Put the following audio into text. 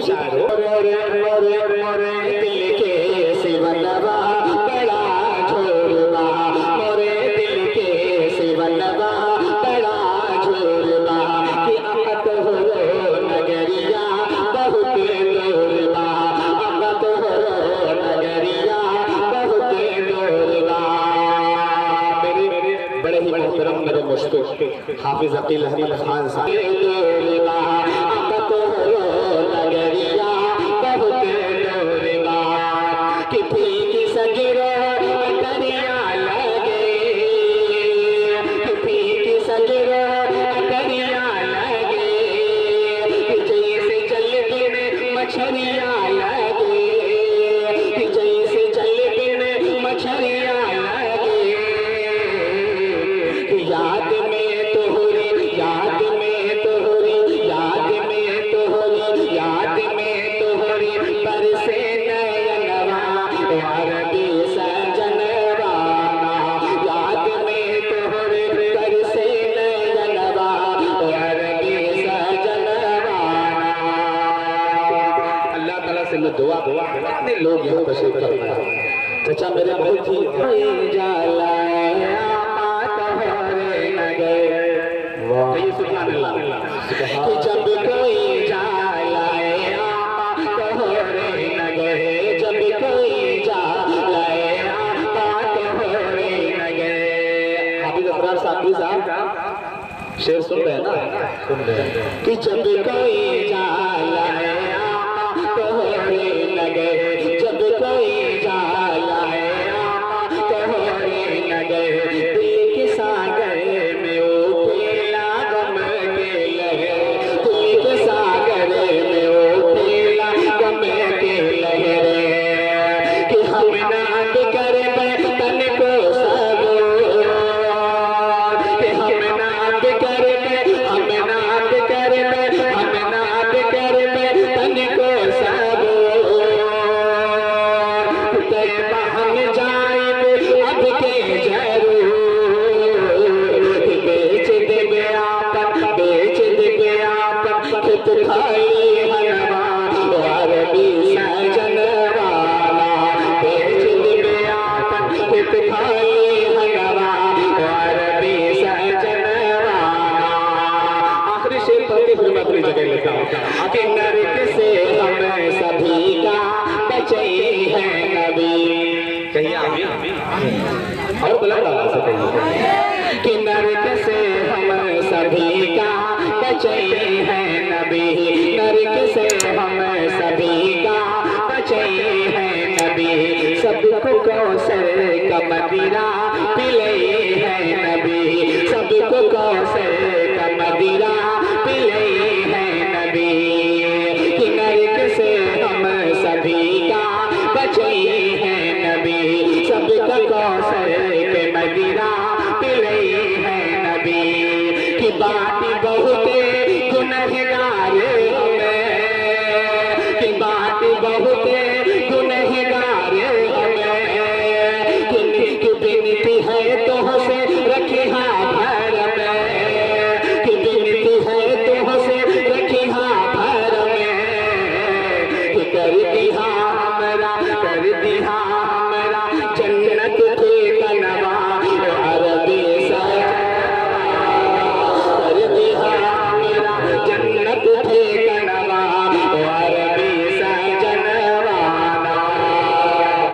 शायरो दिल के सिवनवा बड़ा झोरवा, मोरे दिल के सिवनवा बड़ा झोरवा, कि अकत हो नगरिया बहुत दूरवा, अकत हो नगरिया बहुत दूरवा। मेरे बड़े ही मोहतरम मेरे मुश्किल हाफिज अकील अहमद खान साहब, मछरिया लगे जैसे जल बिन मछरिया लगे, याद में तोहरी याद में तोहरी याद में तोहरी याद में तोहरी बरसे नयनवा, अरबी सजनवा, याद में तोहरी बरसे नयनवा, अरबी सजनवा। अल्लाह ताला से मैं दुआ कितने लोग यहाँ तशरीफ करना है। चाचा मेरे बहुत ही जाला सुभान अल्लाह, कि जब कोई जाला तो हो रे लगे, जब कोई जाला तो हो रे लगे। हाफिज अफरार साहब शेर सुन रहे हैं ना, सुन रहे हैं, कि जब कोई जाला तो हो रे लगे, जब कोई जाला तो हो रे लगे, दिल के सागर में उठेला गम के लहर, दिल के सागर में उठेला गम के लहर, कि हम नाद कर तन को सबो, कि हम नाद कर हम नाद कर हम नाद कर तन को सबो, तैबा हम जाए अब के जरूर, बेच देबे आपन खेत खाली हलवा, अरबी सजनवा, बेच देबे आपन खेत खाली हलवा, अरबी सजनवा। आखिरी शेर पढ़ के फिर मैं अपनी जगह लेता हूँ, कि नरक से हम सभी का बचे है नबी, कहिए आमीन, और बुलंद आवाज से कहिए, कि नरक से हम सभी का बचे है नबी, नरक से हम सभी का बचे है नबी, सबको कौसर का मदिरा पिले है नबी, सबको कौसर का मदिरा पिले है नबी, कि नरक से हम सभी का बचे है नबी, सबका कौसर के मदिरा पिले है नबी, कि बात बहुत